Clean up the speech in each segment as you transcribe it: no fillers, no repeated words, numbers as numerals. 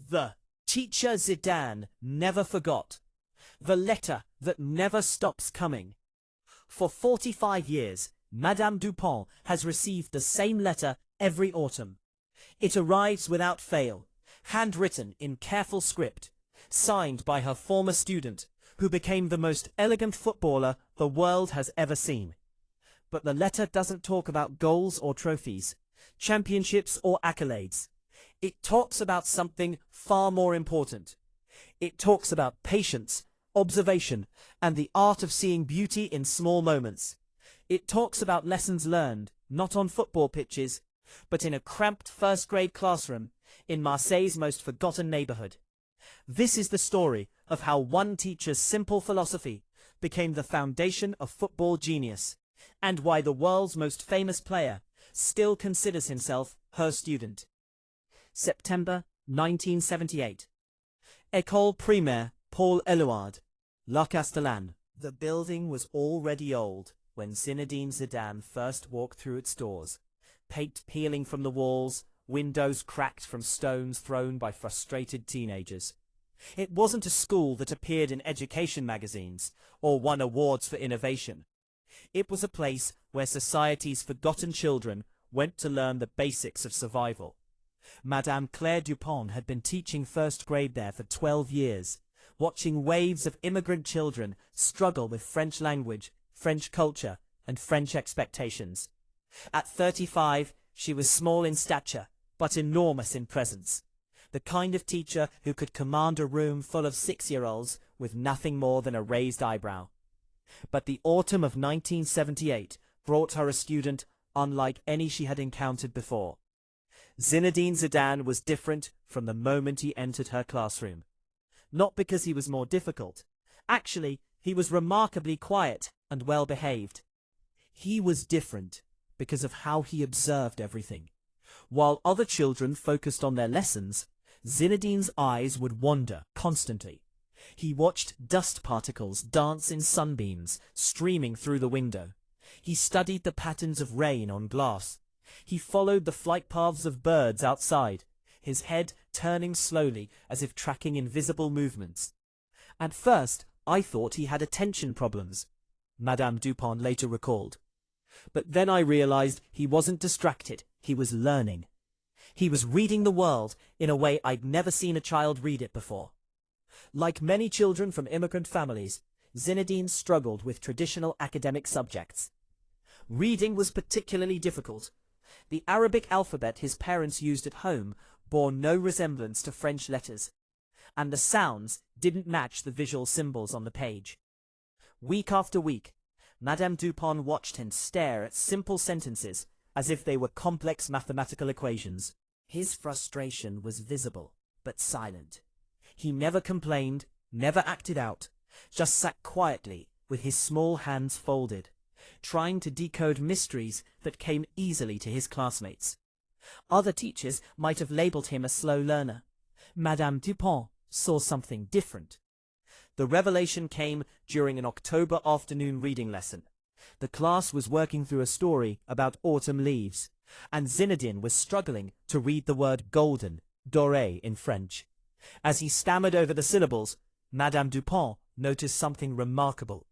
The teacher Zidane never forgot. The letter that never stops coming. For 45 years, Madame Dupont has received the same letter every autumn. It arrives without fail, handwritten in careful script, signed by her former student, who became the most elegant footballer the world has ever seen. But the letter doesn't talk about goals or trophies, championships or accolades. It talks about something far more important. It talks about patience, observation, and the art of seeing beauty in small moments. It talks about lessons learned, not on football pitches, but in a cramped first-grade classroom in Marseille's most forgotten neighborhood. This is the story of how one teacher's simple philosophy became the foundation of football genius, and why the world's most famous player still considers himself her student. September 1978. École primaire Paul Éluard, La Castellane. The building was already old when Zinedine Zidane first walked through its doors, paint peeling from the walls, windows cracked from stones thrown by frustrated teenagers. It wasn't a school that appeared in education magazines or won awards for innovation. It was a place where society's forgotten children went to learn the basics of survival. Madame Dupont had been teaching first grade there for 12 years, watching waves of immigrant children struggle with French language, French culture, and French expectations. At 35, she was small in stature, but enormous in presence. The kind of teacher who could command a room full of 6-year-olds with nothing more than a raised eyebrow. But the autumn of 1978 brought her a student unlike any she had encountered before. Zinedine Zidane was different from the moment he entered her classroom. Not because he was more difficult. Actually, he was remarkably quiet and well-behaved. He was different because of how he observed everything. While other children focused on their lessons, Zinedine's eyes would wander constantly. He watched dust particles dance in sunbeams streaming through the window. He studied the patterns of rain on glass. He followed the flight paths of birds outside, his head turning slowly as if tracking invisible movements. At first, I thought he had attention problems, Madame Dupont later recalled. But then I realized he wasn't distracted, he was learning. He was reading the world in a way I'd never seen a child read it before. Like many children from immigrant families, Zinedine struggled with traditional academic subjects. Reading was particularly difficult. The Arabic alphabet his parents used at home bore no resemblance to French letters, and the sounds didn't match the visual symbols on the page. Week after week, Madame Dupont watched him stare at simple sentences as if they were complex mathematical equations. His frustration was visible, but silent. He never complained, never acted out, just sat quietly with his small hands folded, trying to decode mysteries that came easily to his classmates. Other teachers might have labeled him a slow learner. Madame Dupont saw something different. The revelation came during an October afternoon reading lesson. The class was working through a story about autumn leaves, and Zinedine was struggling to read the word golden, doré in French. As he stammered over the syllables, Madame Dupont noticed something remarkable.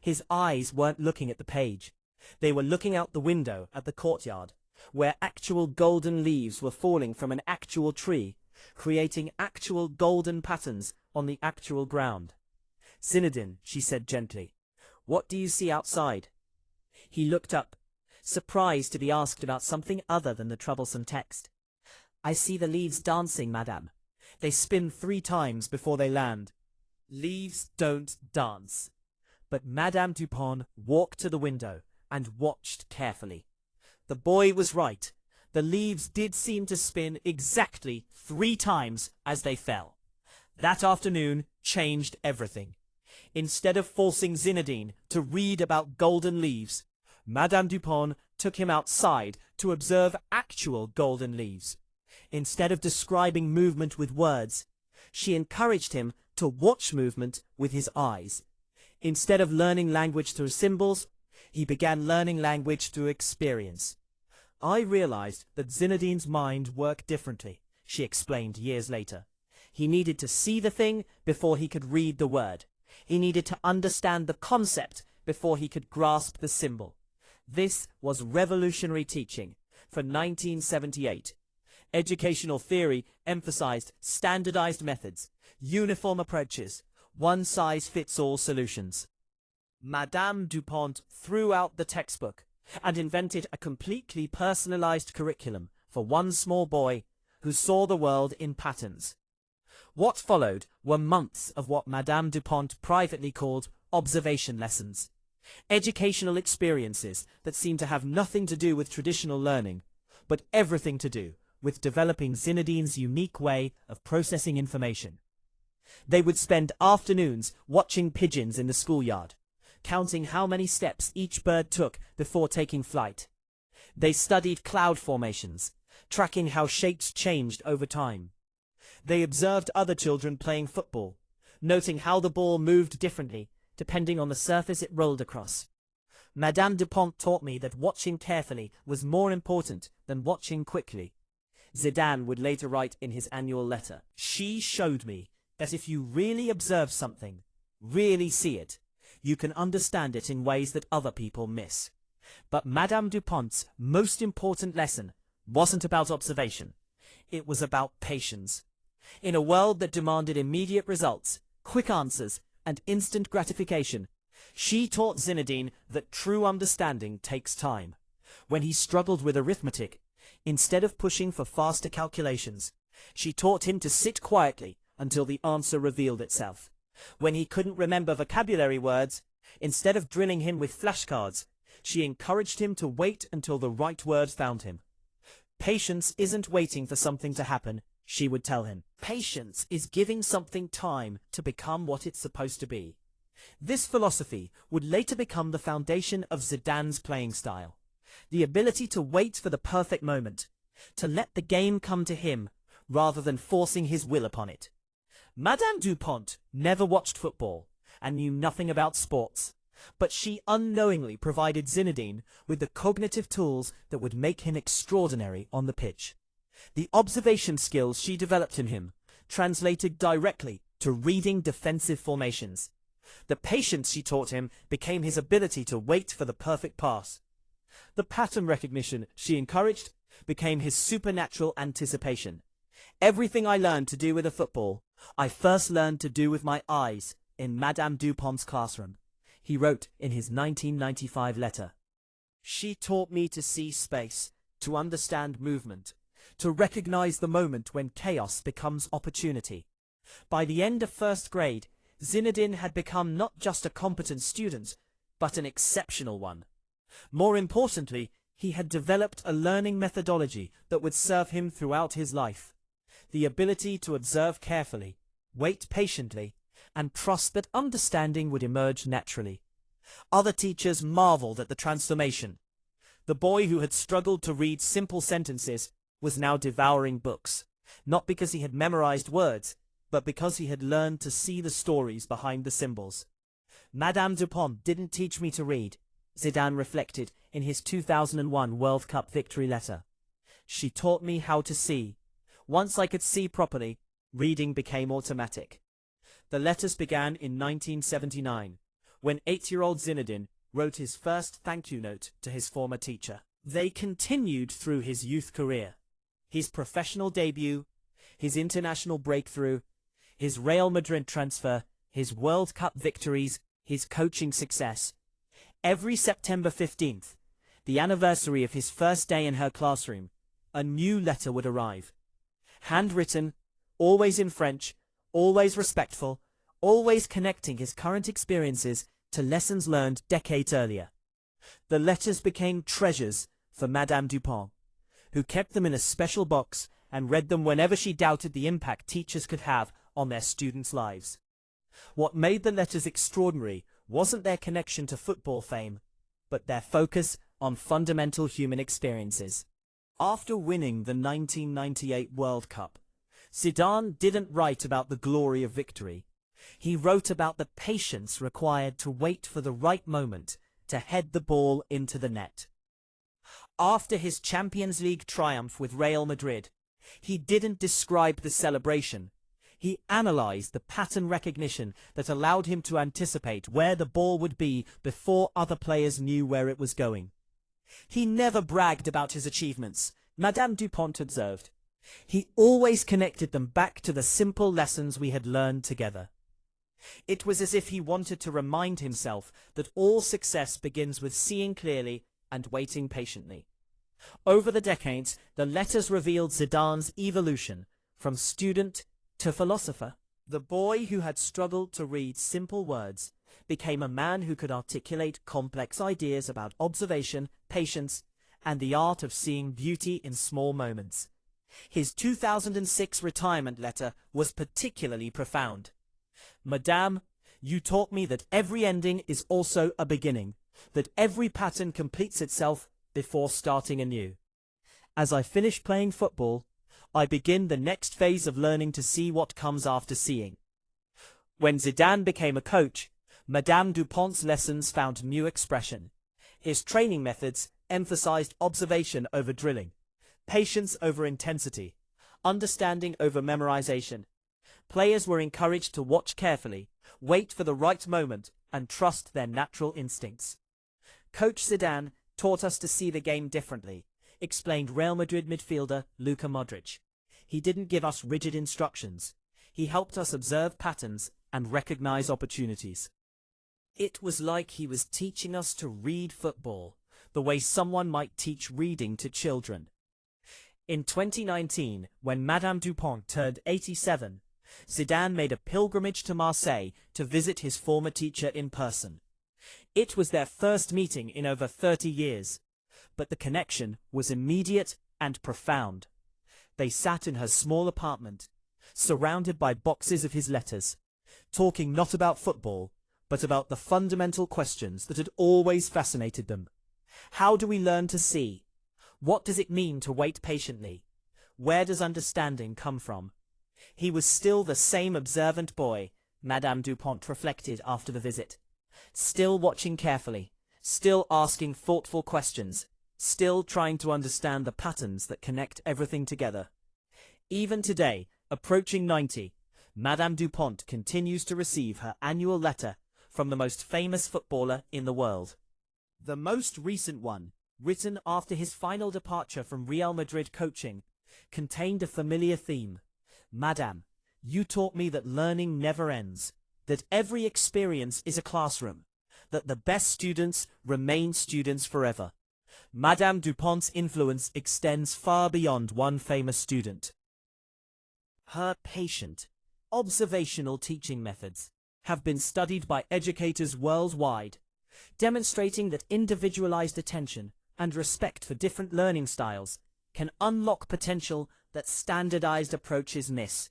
His eyes weren't looking at the page. They were looking out the window at the courtyard, where actual golden leaves were falling from an actual tree, creating actual golden patterns on the actual ground. "Zinedine," she said gently, "what do you see outside?" He looked up, surprised to be asked about something other than the troublesome text. "I see the leaves dancing, madame. They spin 3 times before they land." Leaves don't dance. But Madame Dupont walked to the window and watched carefully. The boy was right. The leaves did seem to spin exactly 3 times as they fell. That afternoon changed everything. Instead of forcing Zinedine to read about golden leaves, Madame Dupont took him outside to observe actual golden leaves. Instead of describing movement with words, she encouraged him to watch movement with his eyes. Instead of learning language through symbols, he began learning language through experience. "I realized that Zinedine's mind worked differently," she explained years later. He needed to see the thing before he could read the word. He needed to understand the concept before he could grasp the symbol. This was revolutionary teaching for 1978. Educational theory emphasized standardized methods, uniform approaches, one-size-fits-all solutions. Madame Dupont threw out the textbook and invented a completely personalized curriculum for one small boy who saw the world in patterns. What followed were months of what Madame Dupont privately called observation lessons, educational experiences that seemed to have nothing to do with traditional learning, but everything to do with developing Zinedine's unique way of processing information. They would spend afternoons watching pigeons in the schoolyard, counting how many steps each bird took before taking flight. They studied cloud formations, tracking how shapes changed over time. They observed other children playing football, noting how the ball moved differently depending on the surface it rolled across. Madame Dupont taught me that watching carefully was more important than watching quickly. Zidane would later write in his annual letter, "She showed me that if you really observe something, really see it, you can understand it in ways that other people miss." But Madame Dupont's most important lesson wasn't about observation. It was about patience. In a world that demanded immediate results, quick answers, and instant gratification, she taught Zinedine that true understanding takes time. When he struggled with arithmetic, instead of pushing for faster calculations, she taught him to sit quietly until the answer revealed itself. When he couldn't remember vocabulary words, instead of drilling him with flashcards, she encouraged him to wait until the right word found him. Patience isn't waiting for something to happen, she would tell him. Patience is giving something time to become what it's supposed to be. This philosophy would later become the foundation of Zidane's playing style. The ability to wait for the perfect moment, to let the game come to him rather than forcing his will upon it. Madame Dupont never watched football and knew nothing about sports, but she unknowingly provided Zinedine with the cognitive tools that would make him extraordinary on the pitch. The observation skills she developed in him translated directly to reading defensive formations. The patience she taught him became his ability to wait for the perfect pass. The pattern recognition she encouraged became his supernatural anticipation. "Everything I learned to do with a football, I first learned to do with my eyes in Madame Dupont's classroom," he wrote in his 1995 letter. "She taught me to see space, to understand movement, to recognize the moment when chaos becomes opportunity." By the end of first grade, Zinedine had become not just a competent student, but an exceptional one. More importantly, he had developed a learning methodology that would serve him throughout his life. The ability to observe carefully, wait patiently, and trust that understanding would emerge naturally. Other teachers marveled at the transformation. The boy who had struggled to read simple sentences was now devouring books, not because he had memorized words, but because he had learned to see the stories behind the symbols. "Madame Dupont didn't teach me to read," Zidane reflected in his 2001 World Cup victory letter. "She taught me how to see. Once I could see properly, reading became automatic." The letters began in 1979, when 8-year-old Zinedine wrote his first thank you note to his former teacher. They continued through his youth career. His professional debut, his international breakthrough, his Real Madrid transfer, his World Cup victories, his coaching success. Every September 15th, the anniversary of his first day in her classroom, a new letter would arrive. Handwritten, always in French, always respectful, always connecting his current experiences to lessons learned decades earlier. The letters became treasures for Madame Dupont, who kept them in a special box and read them whenever she doubted the impact teachers could have on their students' lives. What made the letters extraordinary wasn't their connection to football fame, but their focus on fundamental human experiences. After winning the 1998 World Cup, Zidane didn't write about the glory of victory. He wrote about the patience required to wait for the right moment to head the ball into the net. After his Champions League triumph with Real Madrid, he didn't describe the celebration. He analyzed the pattern recognition that allowed him to anticipate where the ball would be before other players knew where it was going. He never bragged about his achievements, Madame Dupont observed. He always connected them back to the simple lessons we had learned together. It was as if he wanted to remind himself that all success begins with seeing clearly and waiting patiently. Over the decades, the letters revealed Zidane's evolution from student to philosopher. The boy who had struggled to read simple words became a man who could articulate complex ideas about observation, patience, and the art of seeing beauty in small moments. His 2006 retirement letter was particularly profound. Madame, you taught me that every ending is also a beginning, that every pattern completes itself before starting anew. As I finish playing football, I begin the next phase of learning to see what comes after seeing. When Zidane became a coach, Madame Dupont's lessons found new expression. His training methods emphasized observation over drilling, patience over intensity, understanding over memorization. Players were encouraged to watch carefully, wait for the right moment, and trust their natural instincts. Coach Zidane taught us to see the game differently, explained Real Madrid midfielder Luka Modric. He didn't give us rigid instructions. He helped us observe patterns and recognize opportunities. It was like he was teaching us to read football, the way someone might teach reading to children. In 2019, when Madame Dupont turned 87, Zidane made a pilgrimage to Marseille to visit his former teacher in person. It was their first meeting in over 30 years, but the connection was immediate and profound. They sat in her small apartment, surrounded by boxes of his letters, talking not about football, but about the fundamental questions that had always fascinated them. How do we learn to see? What does it mean to wait patiently? Where does understanding come from? He was still the same observant boy, Madame Dupont reflected after the visit. Still watching carefully, still asking thoughtful questions, still trying to understand the patterns that connect everything together. Even today, approaching 90, Madame Dupont continues to receive her annual letter from the most famous footballer in the world. The most recent one, written after his final departure from Real Madrid coaching, contained a familiar theme. Madame, you taught me that learning never ends, that every experience is a classroom, that the best students remain students forever. Madame Dupont's influence extends far beyond one famous student. Her patient, observational teaching methods have been studied by educators worldwide, demonstrating that individualized attention and respect for different learning styles can unlock potential that standardized approaches miss.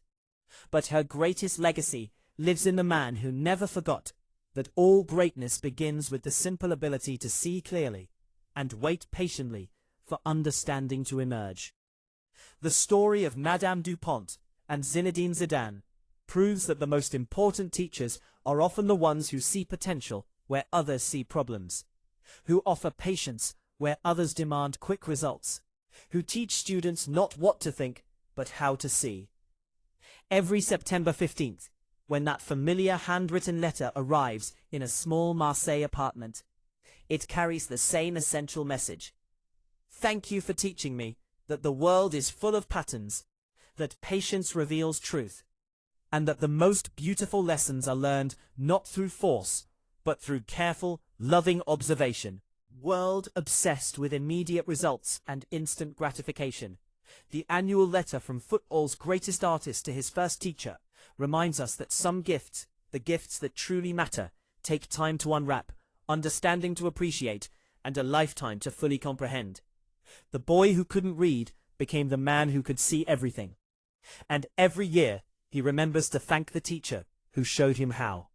But her greatest legacy lives in the man who never forgot that all greatness begins with the simple ability to see clearly and wait patiently for understanding to emerge. The story of Madame Dupont and Zinedine Zidane proves that the most important teachers are often the ones who see potential where others see problems, who offer patience where others demand quick results, who teach students not what to think, but how to see. Every September 15th, when that familiar handwritten letter arrives in a small Marseille apartment, it carries the same essential message. Thank you for teaching me that the world is full of patterns, that patience reveals truth, and that the most beautiful lessons are learned not through force, but through careful, loving observation. World obsessed with immediate results and instant gratification, the annual letter from football's greatest artist to his first teacher reminds us that some gifts, the gifts that truly matter, take time to unwrap, understanding to appreciate, and a lifetime to fully comprehend. The boy who couldn't read became the man who could see everything. And every year he remembers to thank the teacher who showed him how.